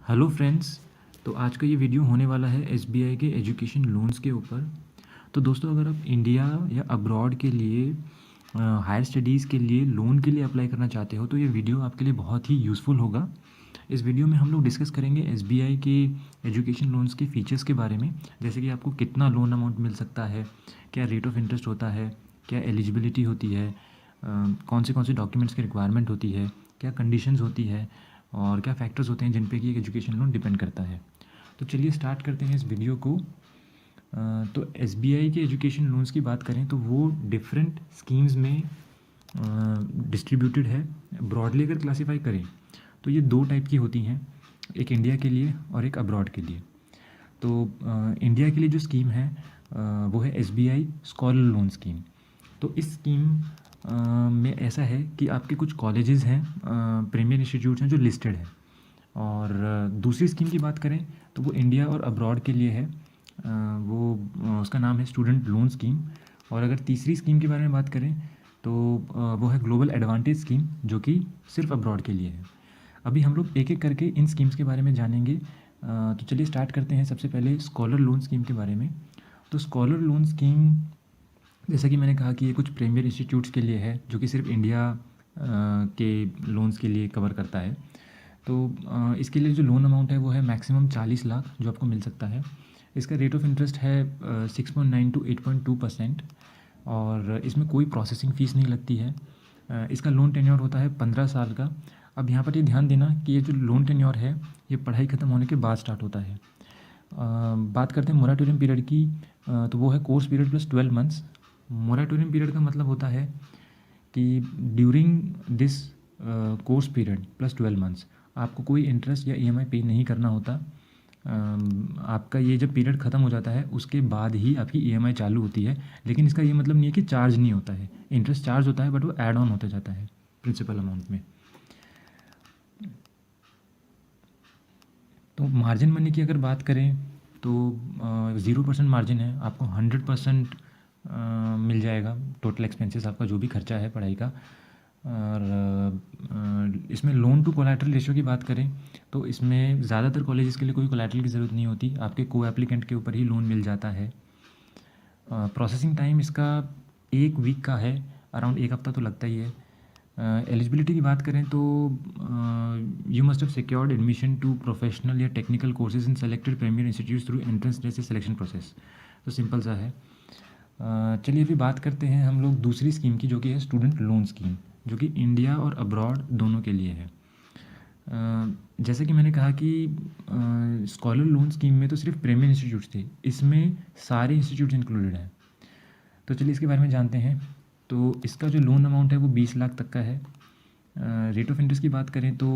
Hello friends. तो आज का ये वीडियो होने वाला है एसबीआई के एजुकेशन लोन्स के ऊपर। तो दोस्तों, अगर आप इंडिया या अब्रॉड के लिए हायर स्टडीज़ के लिए लोन के लिए अप्लाई करना चाहते हो तो ये वीडियो आपके लिए बहुत ही यूज़फुल होगा। इस वीडियो में हम लोग डिस्कस करेंगे एसबीआई के एजुकेशन लोन्स के फ़ीचर्स के बारे में, जैसे कि आपको कितना लोन अमाउंट मिल सकता है, क्या रेट ऑफ इंटरेस्ट होता है, क्या एलिजिबिलिटी होती है, कौन से डॉक्यूमेंट्स की रिक्वायरमेंट होती है, क्या कंडीशंस होती है और क्या फैक्टर्स होते हैं जिन पे कि एक एजुकेशन लोन डिपेंड करता है। तो चलिए स्टार्ट करते हैं इस वीडियो को। तो एसबीआई के एजुकेशन लोन्स की बात करें तो वो डिफरेंट स्कीम्स में डिस्ट्रीब्यूटेड है। ब्रॉडली अगर क्लासीफाई करें तो ये दो टाइप की होती हैं, एक इंडिया के लिए और एक अब्रॉड के लिए। तो इंडिया के लिए जो स्कीम है वो है एसबीआई स्कॉलर लोन स्कीम। तो इस स्कीम में ऐसा है कि आपके कुछ कॉलेजेस हैं, प्रीमियर इंस्टीट्यूट्स हैं जो लिस्टेड हैं। और दूसरी स्कीम की बात करें तो वो इंडिया और अब्रॉड के लिए है। वो उसका नाम है स्टूडेंट लोन स्कीम। और अगर तीसरी स्कीम के बारे में बात करें तो वो है ग्लोबल एडवांटेज स्कीम, जो कि सिर्फ अब्रॉड के लिए है। अभी हम लोग एक एक करके इन स्कीम्स के बारे में जानेंगे। तो चलिए स्टार्ट करते हैं सबसे पहले स्कॉलर लोन स्कीम के बारे में। तो स्कॉलर लोन स्कीम, जैसा कि मैंने कहा कि ये कुछ प्रीमियर इंस्टीट्यूट्स के लिए है, जो कि सिर्फ इंडिया के लोन्स के लिए कवर करता है। तो इसके लिए जो लोन अमाउंट है वो है मैक्सिमम 40 लाख जो आपको मिल सकता है। इसका रेट ऑफ इंटरेस्ट है 6.9 टू 8.2%। और इसमें कोई प्रोसेसिंग फ़ीस नहीं लगती है। इसका लोन टेन्योर होता है 15 साल का। अब यहाँ पर ये ध्यान देना कि ये जो लोन टेन्योर है ये पढ़ाई ख़त्म होने के बाद स्टार्ट होता है। बात करते हैं मोराटोरियम पीरियड की। तो वो है course period plus 12 months. Moratorium period का मतलब होता है कि during this course period plus 12 months आपको कोई इंटरेस्ट या ईएमआई पे नहीं करना होता। आपका ये जब पीरियड ख़त्म हो जाता है उसके बाद ही आपकी ईएमआई चालू होती है। लेकिन इसका ये मतलब नहीं है कि चार्ज नहीं होता है, इंटरेस्ट चार्ज होता है, बट वो ऐड ऑन होता जाता है प्रिंसिपल अमाउंट में। तो मार्जिन मनी की अगर बात करें तो 0% मार्जिन है, आपको 100% मिल जाएगा टोटल एक्सपेंसेस, आपका जो भी खर्चा है पढ़ाई का। और इसमें लोन टू कोलैटरल रेशियो की बात करें तो इसमें ज़्यादातर कॉलेजेस के लिए कोई कोलैटरल की ज़रूरत नहीं होती, आपके को एप्लीकेंट के ऊपर ही लोन मिल जाता है। प्रोसेसिंग टाइम इसका 1 वीक का है, अराउंड 1 हफ्ता तो लगता ही है। एलिजिबिलिटी की बात करें तो you must have secured admission to professional या technical courses in selected premier institute through entrance जैसे सिलेक्शन प्रोसेस। तो सिंपल सा है। चलिए अभी बात करते हैं हम लोग दूसरी स्कीम की, जो कि है स्टूडेंट लोन स्कीम, जो कि इंडिया और अब्रॉड दोनों के लिए है। जैसे कि मैंने कहा कि स्कॉलर लोन स्कीम में तो सिर्फ प्रीमियर इंस्टीट्यूट्स थे, इसमें सारे इंस्टीट्यूट्स इंक्लूडेड हैं। तो चलिए इसके बारे में जानते हैं। तो इसका जो लोन अमाउंट है वो 20 लाख तक का है। रेट ऑफ इंटरेस्ट की बात करें तो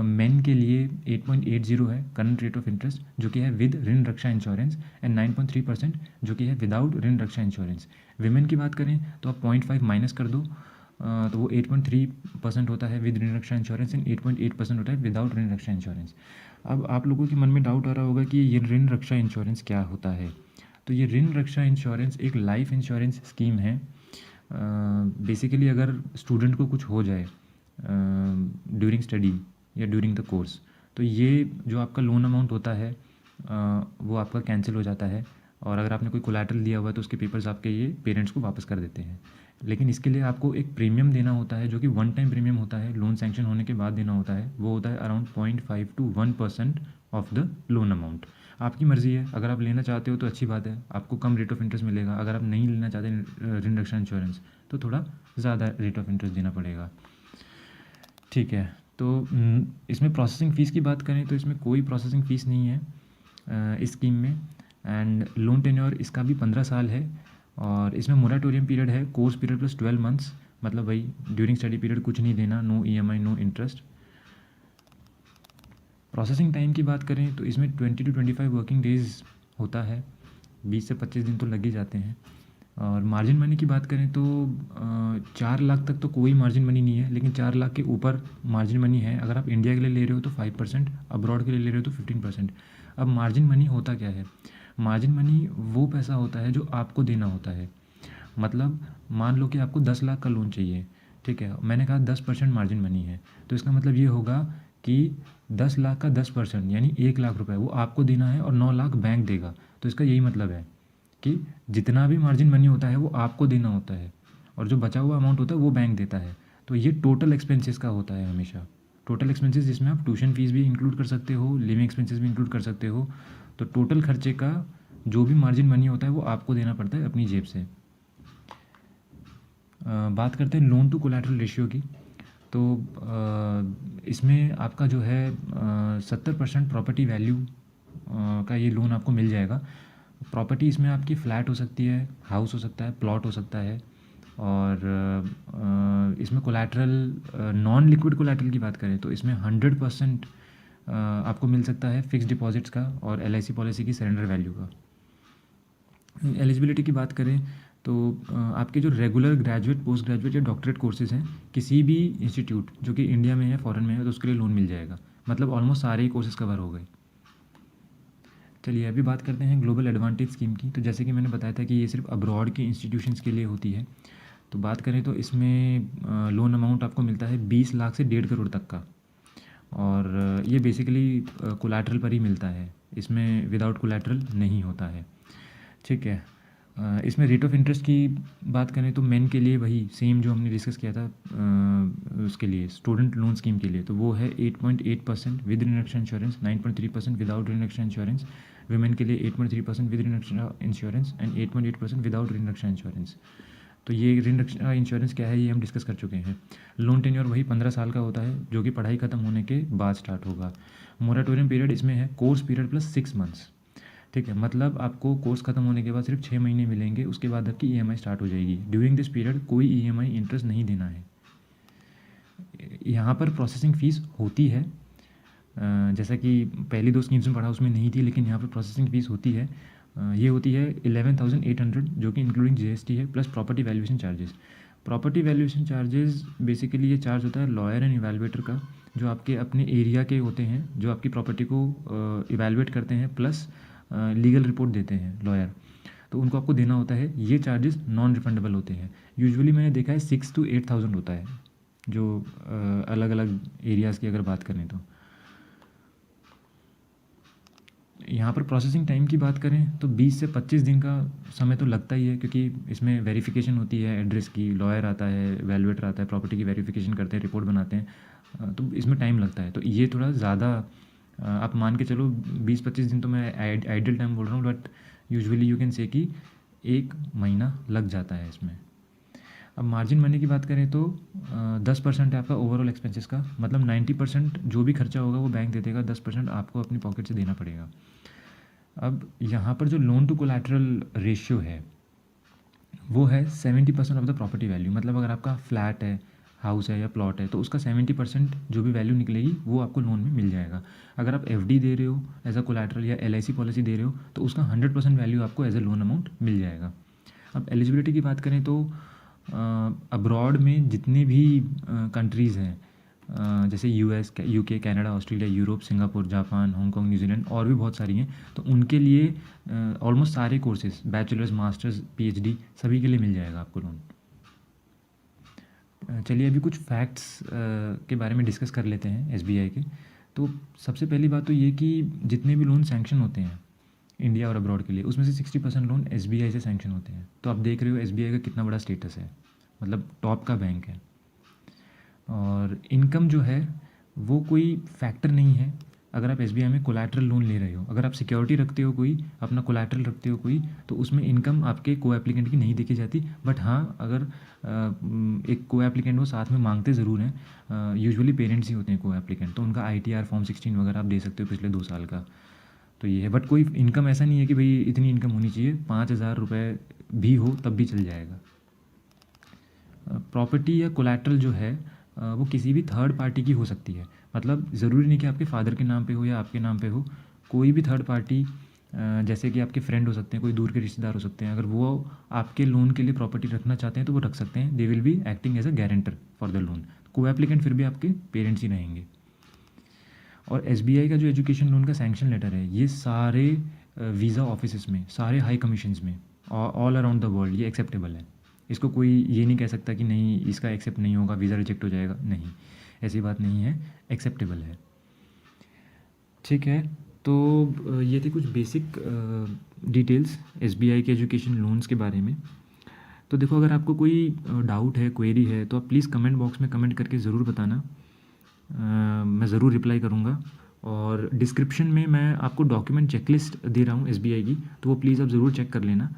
मेन के लिए 8.80 है करंट रेट ऑफ इंटरेस्ट, जो कि है विद ऋण रक्षा इंश्योरेंस, एंड 9.3% जो कि है विदाउट ऋण रक्षा इंश्योरेंस। विमेन की बात करें तो आप 0.5 माइनस कर दो तो वो 8.3% होता है विद ऋण रक्षा इंश्योरेंस एंड 8.8% होता है विदाउट ऋण रक्षा इंश्योरेंस। अब आप लोगों के मन में डाउट आ रहा होगा कि ये ऋण रक्षा इंश्योरेंस क्या होता है। तो ये ऋण रक्षा इंश्योरेंस एक लाइफ इंश्योरेंस स्कीम है। बेसिकली अगर स्टूडेंट को कुछ हो जाए ड्यूरिंग स्टडी या ड्यूरिंग द कोर्स, तो ये जो आपका लोन अमाउंट होता है वो आपका कैंसिल हो जाता है। और अगर आपने कोई कोलैटरल दिया हुआ है तो उसके पेपर्स आपके ये पेरेंट्स को वापस कर देते हैं। लेकिन इसके लिए आपको एक प्रीमियम देना होता है, जो कि वन टाइम प्रीमियम होता है, लोन सैंक्शन होने के बाद देना होता है। वो होता है around 0.5 to 1% of the loan amount. आपकी मर्ज़ी है, अगर आप लेना चाहते हो तो अच्छी बात है, आपको कम रेट ऑफ इंटरेस्ट मिलेगा। अगर आप नहीं लेना चाहते ऋण रक्षा इंश्योरेंस तो थोड़ा ज़्यादा रेट ऑफ इंटरेस्ट देना पड़ेगा। ठीक है। तो इसमें प्रोसेसिंग फ़ीस की बात करें तो इसमें कोई प्रोसेसिंग फ़ीस नहीं है इस स्कीम में। एंड लोन टेन्योर इसका भी 15 साल है। और इसमें मोराटोरियम पीरियड है कोर्स पीरियड प्लस 12 मंथ्स, मतलब भाई ड्यूरिंग स्टडी पीरियड कुछ नहीं देना, no EMI no interest. Processing time की बात करें तो इसमें 20 टू 25 वर्किंग डेज़ होता है, 20 से 25 दिन तो लग ही जाते हैं। और मार्जिन मनी की बात करें तो 4 लाख तक तो कोई मार्जिन मनी नहीं है, लेकिन 4 लाख के ऊपर मार्जिन मनी है। अगर आप इंडिया के लिए ले रहे हो तो 5%, अब्रॉड के लिए ले रहे हो तो 15%। अब मार्जिन मनी होता क्या है? मार्जिन मनी वो पैसा होता है जो आपको देना होता है। मतलब मान लो कि आपको 10 लाख का लोन चाहिए, ठीक है, मैंने कहा 10% मार्जिन मनी है, तो इसका मतलब ये होगा कि 10 लाख का 10% यानी 1 लाख रुपए वो आपको देना है और 9 लाख बैंक देगा। तो इसका यही मतलब है कि जितना भी मार्जिन मनी होता है वो आपको देना होता है और जो बचा हुआ अमाउंट होता है वो बैंक देता है। तो ये टोटल एक्सपेंसेस का होता है हमेशा। टोटल एक्सपेंसेस जिसमें आप ट्यूशन फ़ीस भी इंक्लूड कर सकते हो, लिविंग एक्सपेंसेस भी इंक्लूड कर सकते हो। तो टोटल खर्चे का जो भी मार्जिन मनी होता है वो आपको देना पड़ता है अपनी जेब से। बात करते हैं लोन टू कोलैटरल रेशियो की। तो इसमें आपका जो है 70% प्रॉपर्टी वैल्यू का ये लोन आपको मिल जाएगा। प्रॉपर्टी इसमें आपकी फ़्लैट हो सकती है, हाउस हो सकता है, प्लॉट हो सकता है और इसमें कोलैटरल नॉन लिक्विड कोलैटरल की बात करें तो इसमें 100% आपको मिल सकता है फिक्स्ड डिपॉजिट्स का और एलआईसी पॉलिसी की सरेंडर वैल्यू का। एलिजिबिलिटी की बात करें तो आपके जो रेगुलर ग्रेजुएट, पोस्ट ग्रेजुएट या डॉक्टरेट कोर्सेज़ हैं किसी भी इंस्टीट्यूट जो कि इंडिया में है, फॉरेन में है, तो उसके लिए लोन मिल जाएगा। मतलब ऑलमोस्ट सारे ही कोर्सेज़ कवर हो गए। चलिए अभी बात करते हैं ग्लोबल एडवांटेज स्कीम की। तो जैसे कि मैंने बताया था कि ये सिर्फ अब्रॉड के इंस्टीट्यूशंस के लिए होती है। तो बात करें तो इसमें लोन अमाउंट आपको मिलता है 20 लाख से 1.5 करोड़ तक का और ये बेसिकली कोलैटरल पर ही मिलता है, इसमें विदाउट कोलैटरल नहीं होता है। ठीक है। इसमें रेट ऑफ इंटरेस्ट की बात करें तो मेन के लिए वही सेम जो हमने डिस्कस किया था उसके लिए स्टूडेंट लोन स्कीम के लिए, तो वो है 8.8% with reduction insurance, 9.3% without reduction insurance. Women के लिए 8.3% with reduction insurance and 8.8% without reduction insurance. तो ये रिडक्शन इंश्योरेंस क्या है ये हम डिस्कस कर चुके हैं। लोन टेन्योर वही 15 साल का होता है जो कि पढ़ाई ख़त्म होने के बाद स्टार्ट होगा। मोरेटोरियम पीरियड इसमें है कोर्स पीरियड प्लस 6 मंथ्स। ठीक है, मतलब आपको कोर्स ख़त्म होने के बाद सिर्फ 6 महीने मिलेंगे, उसके बाद आपकी ईएमआई स्टार्ट हो जाएगी। ड्यूरिंग दिस पीरियड कोई ईएमआई इंटरेस्ट नहीं देना है। यहाँ पर प्रोसेसिंग फ़ीस होती है, जैसा कि पहली 2 स्कीम्स में पढ़ा उसमें नहीं थी, लेकिन यहाँ पर प्रोसेसिंग फ़ीस होती है। ये होती है 11,800 जो कि इंक्लूडिंग जीएसटी है plus property valuation charges. Property valuation charges basically ये चार्ज होता है लॉयर एंड इवैल्यूएटर का, जो आपके अपने एरिया के होते हैं, जो आपकी प्रॉपर्टी को इवैल्यूएट करते हैं प्लस लीगल रिपोर्ट देते हैं लॉयर, तो उनको आपको देना होता है। ये चार्जेस नॉन रिफंडेबल होते हैं। यूजुअली मैंने देखा है 6 to 8,000 होता है, जो अलग अलग एरियाज़ की अगर बात करें तो। यहाँ पर प्रोसेसिंग टाइम की बात करें तो 20 से 25 दिन का समय तो लगता ही है, क्योंकि इसमें वेरिफिकेशन होती है एड्रेस की, लॉयर आता है, वैल्यूएटर आता है, प्रॉपर्टी की वेरिफिकेशन करते हैं, रिपोर्ट बनाते हैं, तो इसमें टाइम लगता है। तो ये थोड़ा ज़्यादा आप मान के चलो 20-25 दिन तो मैं आइडियल टाइम बोल रहा हूँ, but usually you can say कि 1 महीना लग जाता है इसमें। अब मार्जिन मनी की बात करें तो 10% है आपका ओवरऑल एक्सपेंसेस का, मतलब 90% जो भी खर्चा होगा वो बैंक दे देगा, 10% आपको अपनी पॉकेट से देना पड़ेगा। अब यहाँ पर जो लोन टू कोलैटरल रेशियो है वो है 70% ऑफ द प्रॉपर्टी वैल्यू। मतलब अगर आपका फ्लैट है, हाउस है या प्लॉट है, तो उसका 70% जो भी वैल्यू निकलेगी वो आपको लोन में मिल जाएगा। अगर आप एफडी दे रहे हो एज अ कोलैटरल या एलआईसी पॉलिसी दे रहे हो तो उसका 100% वैल्यू आपको एज ए लोन अमाउंट मिल जाएगा। अब एलिजिबिलिटी की बात करें तो अब्रॉड में जितने भी कंट्रीज़ हैं, जैसे US, UK, Canada, Australia, Europe, Singapore, Japan, Hong Kong, New Zealand और भी बहुत सारी हैं, तो उनके लिए ऑलमोस्ट सारे कोर्सेज, बैचलर्स, मास्टर्स, पीएचडी सभी के लिए मिल जाएगा आपको लोन। चलिए अभी कुछ फैक्ट्स के बारे में डिस्कस कर लेते हैं एसबीआई के। तो सबसे पहली बात तो ये कि जितने भी लोन सैंक्शन होते हैं इंडिया और अब्रॉड के लिए, उसमें से 60% लोन एसबीआई से सैंक्शन होते हैं। तो आप देख रहे हो एसबीआई का कितना बड़ा स्टेटस है, मतलब टॉप का बैंक है। और इनकम जो है वो कोई फैक्टर नहीं है अगर आप एसबीआई में कोलैटरल लोन ले रहे हो। अगर आप सिक्योरिटी रखते हो कोई, अपना कोलैटरल रखते हो कोई, तो उसमें इनकम आपके को एप्लीकेंट की नहीं देखी जाती। बट हाँ, अगर एक को एप्लीकेंट वो साथ में मांगते ज़रूर हैं, यूजुअली पेरेंट्स ही होते हैं को एप्लीकेंट, तो उनका ITR फॉर्म 16 वगैरह आप दे सकते हो पिछले 2 साल का। तो ये है, बट कोई इनकम ऐसा नहीं है कि भाई इतनी इनकम होनी चाहिए, 5,000 रुपये भी हो तब भी चल जाएगा। प्रॉपर्टी या कोलैटरल जो है वो किसी भी थर्ड पार्टी की हो सकती है। मतलब ज़रूरी नहीं कि आपके फादर के नाम पे हो या आपके नाम पे हो, कोई भी थर्ड पार्टी, जैसे कि आपके फ्रेंड हो सकते हैं, कोई दूर के रिश्तेदार हो सकते हैं, अगर वो आपके लोन के लिए प्रॉपर्टी रखना चाहते हैं तो वो रख सकते हैं। They will be acting as a guarantor for the loan. Co applicant फिर भी आपके पेरेंट्स ही रहेंगे। और एसबीआई का जो एजुकेशन लोन का सैंक्शन लेटर है, ये सारे वीज़ा ऑफिस में, सारे हाई कमीशंस में, ऑल अराउंड द वर्ल्ड ये एक्सेप्टेबल है। इसको कोई ये नहीं कह सकता कि नहीं इसका एक्सेप्ट नहीं होगा, वीज़ा रिजेक्ट हो जाएगा, नहीं, ऐसी बात नहीं है, एक्सेप्टेबल है। ठीक है, तो ये थी कुछ बेसिक डिटेल्स एसबीआई के एजुकेशन लोन्स के बारे में। तो देखो, अगर आपको कोई डाउट है, क्वेरी है, तो आप प्लीज़ कमेंट बॉक्स में कमेंट करके ज़रूर बताना। मैं ज़रूर रिप्लाई करूँगा। और डिस्क्रिप्शन में मैं आपको डॉक्यूमेंट चेकलिस्ट दे रहा हूँ एसबीआई की, तो वो प्लीज़ आप ज़रूर चेक कर लेना।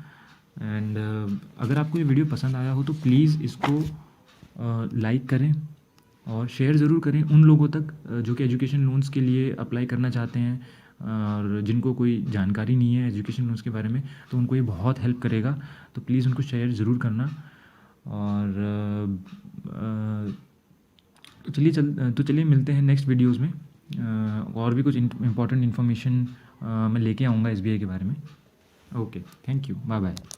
एंड अगर आपको ये वीडियो पसंद आया हो तो प्लीज़ इसको लाइक करें और शेयर ज़रूर करें उन लोगों तक जो कि एजुकेशन लोन्स के लिए अप्लाई करना चाहते हैं और जिनको कोई जानकारी नहीं है एजुकेशन लोन्स के बारे में, तो उनको ये बहुत हेल्प करेगा। तो प्लीज़ उनको शेयर ज़रूर करना। और तो चलिए मिलते हैं नेक्स्ट वीडियोज़ में। और भी कुछ इम्पॉर्टेंट इन्फॉर्मेशन मैं लेके आऊँगा एसबीआई के बारे में। Okay, thank you, bye bye.